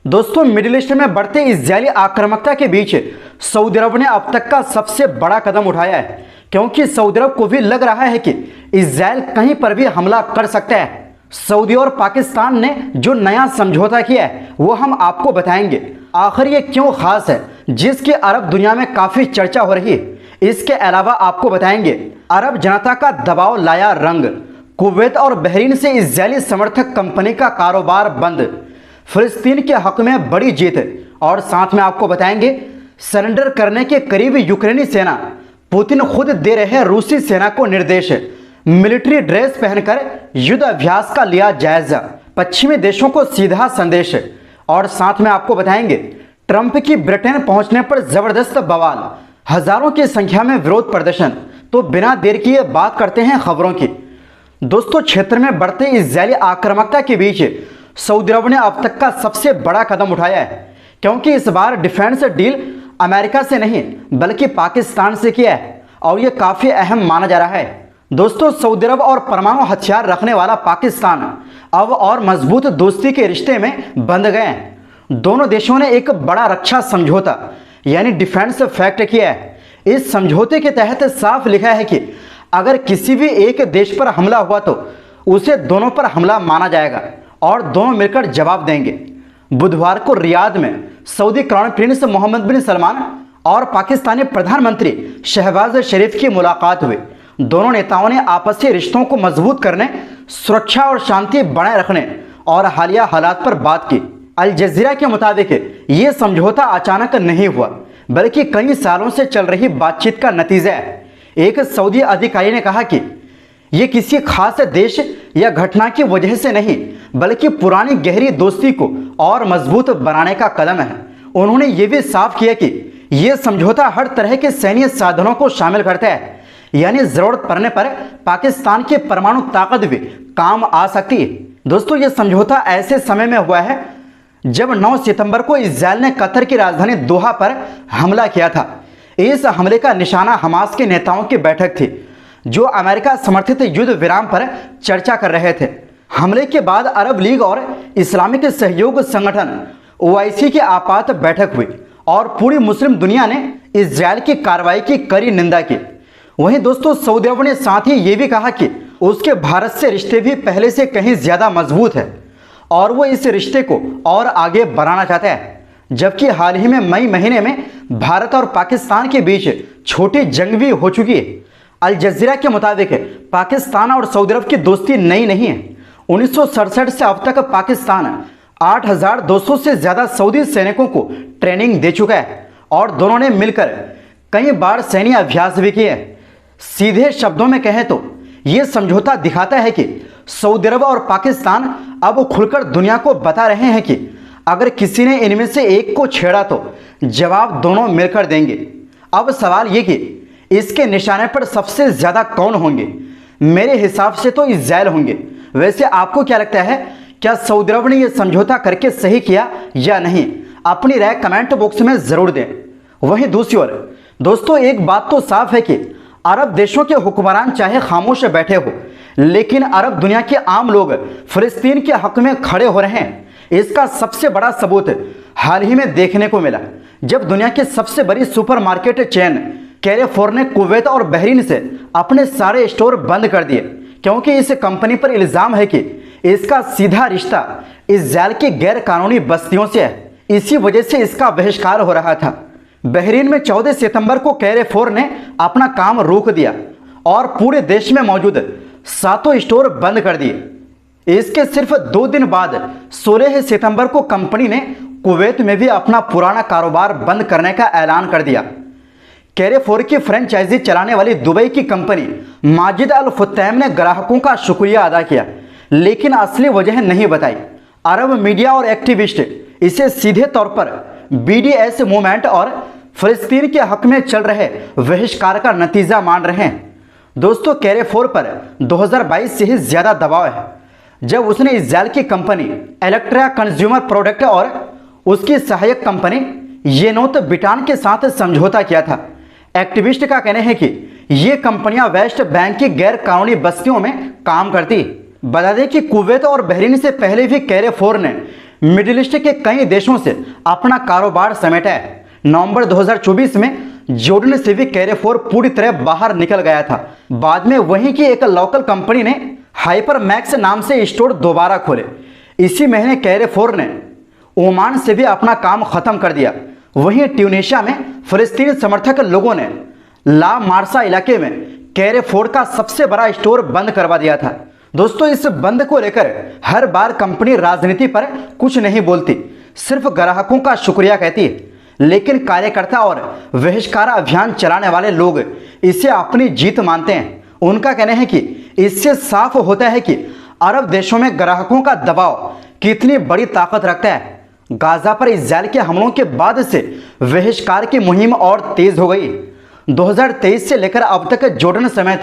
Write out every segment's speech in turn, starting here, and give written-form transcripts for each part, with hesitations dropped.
दोस्तों, middle east में बढ़ते इजरायली आक्रामकता के बीच सऊदी अरब ने अब तक का सबसे बड़ा कदम उठाया है, क्योंकि सऊदी अरब को भी लग रहा है कि इजरायल कहीं पर भी हमला कर सकता है। सऊदी और पाकिस्तान ने जो नया समझौता किया है वो हम आपको बताएंगे। आखिर ये क्यों खास है, जिसकी अरब दुनिया में काफ़ी चर्चा हो रही है। इसके अलावा आपको बताएंगे अरब जनता का दबाव लाया रंग, कुवैत और बहरीन से इजरायली समर्थक कंपनी का कारोबार बंद, फिलिस्तीन के हक में बड़ी जीत, और साथ में आपको बताएंगे सरेंडर करने के करीब यूक्रेनी सेना, पुतिन खुद दे रहे रूसी सेना को निर्देश, मिलिट्री ड्रेस पहनकर युद्ध अभ्यास का लिया जायजा, पश्चिमी देशों को सीधा संदेश, और साथ में आपको बताएंगे ट्रंप की ब्रिटेन पहुंचने पर जबरदस्त बवाल, हजारों की संख्या में विरोध प्रदर्शन। तो बिना देर किए बात करते हैं खबरों की। दोस्तों, क्षेत्र में बढ़ते इजरायली आक्रामकता के बीच सऊदी अरब ने अब तक का सबसे बड़ा कदम उठाया है, क्योंकि इस बार डिफेंस डील अमेरिका से नहीं बल्कि पाकिस्तान से किया है, और यह काफ़ी अहम माना जा रहा है। दोस्तों, सऊदी अरब और परमाणु हथियार रखने वाला पाकिस्तान अब और मजबूत दोस्ती के रिश्ते में बंध गए हैं। दोनों देशों ने एक बड़ा रक्षा समझौता यानी डिफेंस पैक्ट किया है। इस समझौते के तहत साफ लिखा है कि अगर किसी भी एक देश पर हमला हुआ तो उसे दोनों पर हमला माना जाएगा और दोनों मिलकर जवाब देंगे। बुधवार को रियाद में सऊदी क्राउन प्रिंस मोहम्मद बिन सलमान और पाकिस्तानी प्रधानमंत्री शहबाज शरीफ की मुलाकात हुई। दोनों नेताओं ने आपसी रिश्तों को मजबूत करने, सुरक्षा और शांति बनाए रखने और हालिया हालात पर बात की। अल जजीरा के मुताबिक ये समझौता अचानक नहीं हुआ, बल्कि कई सालों से चल रही बातचीत का नतीजा है। एक सऊदी अधिकारी ने कहा कि ये किसी खास देश या घटना की वजह से नहीं, बल्कि पुरानी गहरी दोस्ती को और मजबूत बनाने का कदम है। उन्होंने ये भी साफ किया कि यह समझौता हर तरह के सैन्य साधनों को शामिल करता है, यानी जरूरत पड़ने पर पाकिस्तान की परमाणु ताकत भी काम आ सकती है। दोस्तों, ये समझौता ऐसे समय में हुआ है जब 9 सितंबर को इजरायल ने कतर की राजधानी दोहा पर हमला किया था। इस हमले का निशाना हमास के नेताओं की बैठक थी, जो अमेरिका समर्थित युद्ध विराम पर चर्चा कर रहे थे। हमले के बाद अरब लीग और इस्लामिक सहयोग संगठन OIC की आपात बैठक हुई और पूरी मुस्लिम दुनिया ने इजरायल की कार्रवाई की कड़ी निंदा की। वहीं दोस्तों, सऊदी अरब ने साथ ही ये भी कहा कि उसके भारत से रिश्ते भी पहले से कहीं ज्यादा मजबूत है और वो इस रिश्ते को और आगे बढ़ाना चाहता है। जबकि हाल ही में मई महीने में भारत और पाकिस्तान के बीच छोटी जंग भी हो चुकी है। अल जजीरा के मुताबिक पाकिस्तान और सऊदी अरब की दोस्ती नई नहीं है। 1967 से अब तक पाकिस्तान 8,200 से ज़्यादा सऊदी सैनिकों को ट्रेनिंग दे चुका है और दोनों ने मिलकर कई बार सैन्य अभ्यास भी किए। सीधे शब्दों में कहें तो ये समझौता दिखाता है कि सऊदी अरब और पाकिस्तान अब खुलकर दुनिया को बता रहे हैं कि अगर किसी ने इनमें से एक को छेड़ा तो जवाब दोनों मिलकर देंगे। अब सवाल ये कि इसके निशाने पर सबसे ज़्यादा कौन होंगे? मेरे हिसाब से तो इजरायल होंगे। वैसे आपको क्या लगता है, क्या सऊदी अरब ने यह समझौता करके सही किया या नहीं? अपनी राय कमेंट बॉक्स में ज़रूर दें। वहीं दूसरी ओर दोस्तों, एक बात तो साफ है कि अरब देशों के हुक्मरान चाहे खामोश बैठे हो, लेकिन अरब दुनिया के आम लोग फिलिस्तीन के हक में खड़े हो रहे हैं। इसका सबसे बड़ा सबूत हाल ही में देखने को मिला, जब दुनिया की सबसे बड़ी सुपरमार्केट चेन कैरेफोर ने कुवैत और बहरीन से अपने सारे स्टोर बंद कर दिए, क्योंकि इस कंपनी पर इल्ज़ाम है कि इसका सीधा रिश्ता इजरायल की गैर कानूनी बस्तियों से है। इसी वजह से इसका बहिष्कार हो रहा था। बहरीन में 14 सितंबर को कैरेफोर ने अपना काम रोक दिया और पूरे देश में मौजूद 7 स्टोर बंद कर दिए। इसके सिर्फ 2 दिन बाद 16 सितंबर को कंपनी ने कुवैत में भी अपना पुराना कारोबार बंद करने का ऐलान कर दिया। कैरेफोर की फ्रेंचाइजी चलाने वाली दुबई की कंपनी माजिद अल फुतैम ने ग्राहकों का शुक्रिया अदा किया, लेकिन असली वजह नहीं बताई। अरब मीडिया और एक्टिविस्ट इसे सीधे तौर पर BDS मूवमेंट और फिलिस्तीन के हक में चल रहे बहिष्कार का नतीजा मान रहे हैं। दोस्तों, कैरेफोर पर 2022 से ही ज़्यादा दबाव है, जब उसने इजरायल की कंपनी इलेक्ट्रा कंज्यूमर प्रोडक्ट और उसकी सहायक कंपनी येनोत बिटान के साथ समझौता किया था। एक्टिविस्ट का कहना है कि ये कंपनियां वेस्ट बैंक की गैर कानूनी बस्तियों में काम करती। बता दें कि कुवैत और बहरीन से पहले भी कैरेफोर ने मिडिल ईस्ट के कई देशों से अपना कारोबार समेटा है। नवंबर 2024 में जॉर्डन से भी कैरेफोर पूरी तरह बाहर निकल गया था। बाद में वहीं की एक लोकल कंपनी ने हाइपरमैक्स नाम से स्टोर दोबारा खोले। इसी महीने कैरेफोर ने ओमान से भी अपना काम खत्म कर दिया। वहीं ट्यूनीशिया में फिलिस्तीनी समर्थक लोगों ने ला मार्सा इलाके में कैरेफोर का सबसे बड़ा स्टोर बंद करवा दिया था। दोस्तों, इस बंद को लेकर हर बार कंपनी राजनीति पर कुछ नहीं बोलती, सिर्फ ग्राहकों का शुक्रिया कहती है। लेकिन कार्यकर्ता और बहिष्कार अभियान चलाने वाले लोग इसे अपनी जीत मानते हैं। उनका कहना है कि इससे साफ होता है कि अरब देशों में ग्राहकों का दबाव कितनी बड़ी ताकत रखता है। गाजा पर इजरायल के हमलों के बाद से बहिष्कार की मुहिम और तेज हो गई। 2023 से लेकर अब तक जॉर्डन समेत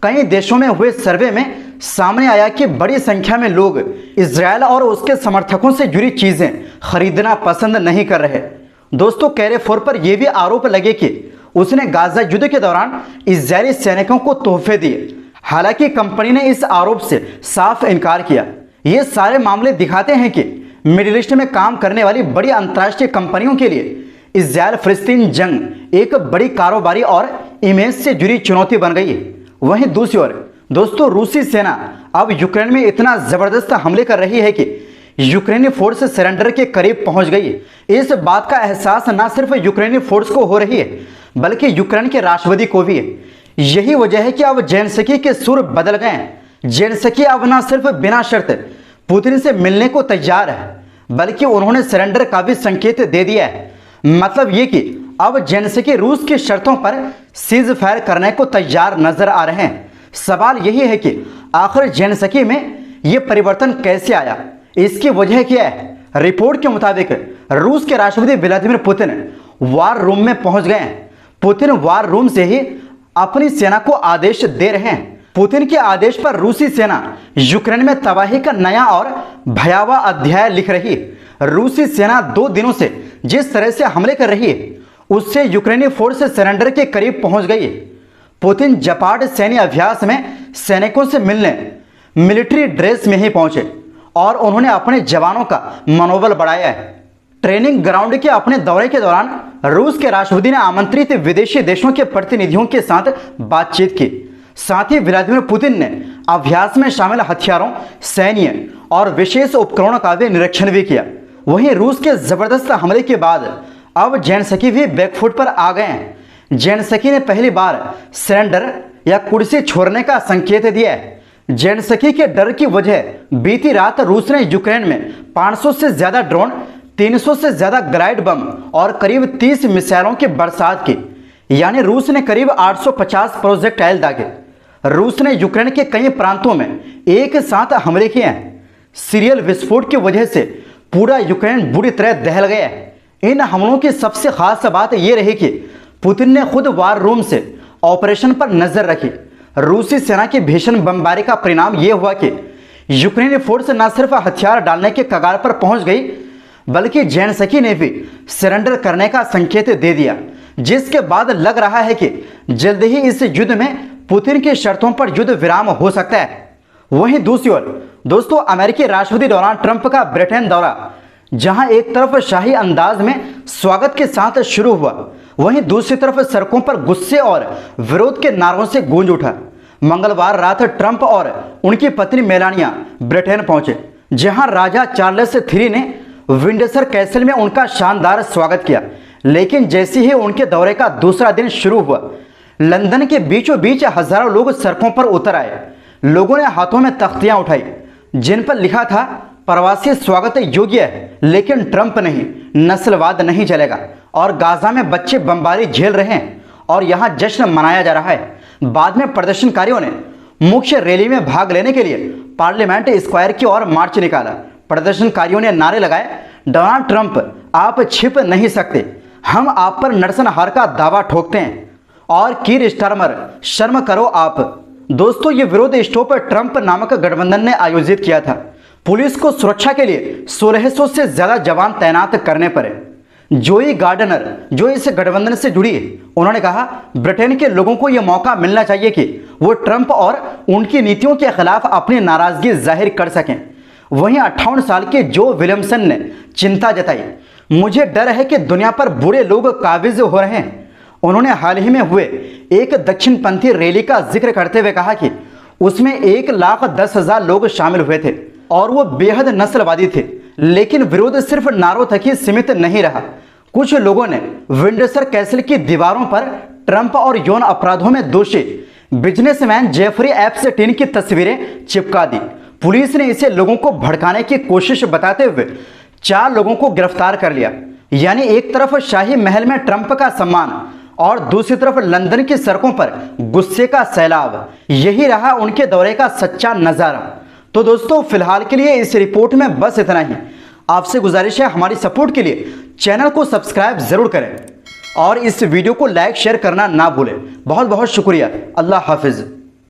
कई देशों में हुए सर्वे में सामने आया कि बड़ी संख्या में लोग इजरायल और उसके समर्थकों से जुड़ी चीजें खरीदना पसंद नहीं कर रहे। दोस्तों, कैरेफोर पर यह भी आरोप लगे कि उसने गाजा युद्ध के दौरान इजरायली सैनिकों को तोहफे दिए। हालांकि कंपनी ने इस आरोप से साफ इनकार किया। ये सारे मामले दिखाते हैं कि मिडिल ईस्ट में काम करने वाली बड़ी अंतर्राष्ट्रीय कंपनियों के लिए इजरायल फिलिस्तीन जंग एक बड़ी कारोबारी और इमेज से जुड़ी चुनौती बन गई है। वहीं दूसरी ओर दोस्तों, रूसी सेना अब यूक्रेन में इतना जबरदस्त हमले कर रही है कि यूक्रेनी फोर्स सरेंडर के करीब पहुंच गई है। इस बात का एहसास न सिर्फ यूक्रेनी फोर्स को हो रही है, बल्कि यूक्रेन के राष्ट्रपति को भी है। यही वजह है कि अब जेलेंस्की के सुर बदल गए हैं। जेलेंस्की अब न सिर्फ बिना शर्त पुतिन से मिलने को तैयार है, बल्कि उन्होंने सरेंडर का भी संकेत दे दिया है। मतलब ये कि अब जेलेंस्की रूस की शर्तों पर सीज फायर करने को तैयार नजर आ रहे हैं। सवाल यही है कि आखिर जेलेंस्की में ये परिवर्तन कैसे आया, इसकी वजह क्या है। रिपोर्ट के मुताबिक रूस के राष्ट्रपति व्लादिमीर पुतिन वार रूम में पहुंच गए हैं। पुतिन वार रूम से ही अपनी सेना को आदेश दे रहे हैं। पुतिन के आदेश पर रूसी सेना यूक्रेन में तबाही का नया और भयावह अध्याय लिख रही है। रूसी सेना 2 दिनों से जिस तरह से हमले कर रही है, उससे यूक्रेनी फोर्स सरेंडर के करीब पहुंच गई है। पुतिन जपार्ड सैन्य अभ्यास में सैनिकों से मिलने मिलिट्री ड्रेस में ही पहुंचे और उन्होंने अपने जवानों का मनोबल बढ़ाया है। ट्रेनिंग ग्राउंड के अपने दौरे के दौरान रूस के राष्ट्रपति ने आमंत्रित विदेशी देशों के प्रतिनिधियों के साथ बातचीत की। साथ ही व्लादिमीर पुतिन ने अभ्यास में शामिल हथियारों, सैन्य और विशेष उपकरणों का भी निरीक्षण भी किया। वहीं रूस के जबरदस्त हमले के बाद अब जेलेंस्की भी बैकफुट पर आ गए हैं। जेलेंस्की ने पहली बार सरेंडर या कुर्सी छोड़ने का संकेत दिया है। जेलेंस्की के डर की वजह बीती रात रूस ने यूक्रेन में 500 से ज्यादा ड्रोन, 300 से ज्यादा ग्लाइड बम और करीब 30 मिसाइलों की बरसात की। यानी रूस ने करीब 850 प्रोजेक्टाइल दागे। रूस ने यूक्रेन के कई प्रांतों में एक साथ हमले किए हैं। सीरियल विस्फोट की वजह से पूरा यूक्रेन बुरी तरह दहल गया है। इन हमलों की सबसे खास बात यह रही कि पुतिन ने खुद वार रूम से ऑपरेशन पर नजर रखी। रूसी सेना की भीषण बमबारी का परिणाम यह हुआ कि यूक्रेनी फोर्स न सिर्फ हथियार डालने के कगार पर पहुंच गई, बल्कि जेलेंस्की ने भी सरेंडर करने का संकेत दे दिया, जिसके बाद लग रहा है कि जल्द ही इस युद्ध में पुतिन की शर्तों पर युद्ध विराम हो सकता है। वहीं दूसरी ओर दोस्तों, अमेरिकी राष्ट्रपति डोनाल्ड ट्रंप का ब्रिटेन दौरा, जहां एक तरफ शाही अंदाज में स्वागत के साथ शुरू हुआ, वहीं दूसरी तरफ सड़कों पर गुस्से और विरोध के नारों से गूंज उठा। मंगलवार रात ट्रंप और उनकी पत्नी मेलानिया ब्रिटेन पहुंचे, जहां राजा चार्ल्स III ने विंडसर कैसल में उनका शानदार स्वागत किया। लेकिन जैसे ही उनके दौरे का दूसरा दिन शुरू हुआ, लंदन के बीचों बीच हजारों लोग सड़कों पर उतर आए। लोगों ने हाथों में तख्तियां उठाई जिन पर लिखा था, प्रवासी स्वागत योग्य है लेकिन ट्रंप नहीं, नस्लवाद नहीं चलेगा, और गाजा में बच्चे बमबारी झेल रहे हैं और यहां जश्न मनाया जा रहा है। बाद में प्रदर्शनकारियों ने मुख्य रैली में भाग लेने के लिए पार्लियामेंट स्क्वायर की ओर मार्च निकाला। प्रदर्शनकारियों ने नारे लगाए, डोनाल्ड ट्रंप आप छिप नहीं सकते, हम आप पर नरसंहार का दावा ठोकते हैं, और कीर स्टारमर शर्म करो आप। दोस्तों, ये विरोध स्टॉप ट्रंप नामक गठबंधन ने आयोजित किया था। पुलिस को सुरक्षा के लिए 1600 से ज्यादा जवान तैनात करने पड़े। जोई गार्डनर, जो इस गठबंधन से जुड़ी है, उन्होंने कहा, ब्रिटेन के लोगों को यह मौका मिलना चाहिए कि वो ट्रंप और उनकी नीतियों के खिलाफ अपनी नाराजगी जाहिर कर सकें। वहीं 58 साल के जो विलियमसन ने चिंता जताई, मुझे डर है कि दुनिया पर बुरे लोग काबिज हो रहे हैं। उन्होंने हाल ही में हुए एक दक्षिणपंथी रैली का जिक्र करते हुए कहा कि उसमें 1,10,000 लोग शामिल हुए थे और वो बेहद नस्लवादी थे। लेकिन विरोध सिर्फ नारों तक ही सीमित नहीं रहा। कुछ लोगों ने विंडसर कैसल की दीवारों पर ट्रंप और यौन अपराधों में दोषी बिजनेसमैन जेफरी एप्स्टीन की तस्वीरें चिपका दी। पुलिस ने इसे लोगों को भड़काने की कोशिश बताते हुए 4 लोगों को गिरफ्तार कर लिया। यानी एक तरफ शाही महल में ट्रंप का सम्मान और दूसरी तरफ लंदन की सड़कों पर गुस्से का सैलाब। यही रहा उनके दौरे का सच्चा नजारा। तो दोस्तों, फिलहाल के लिए इस रिपोर्ट में बस इतना ही। आपसे गुजारिश है, हमारी सपोर्ट के लिए चैनल को सब्सक्राइब जरूर करें और इस वीडियो को लाइक शेयर करना ना भूलें। बहुत बहुत शुक्रिया। अल्लाह हाफिज।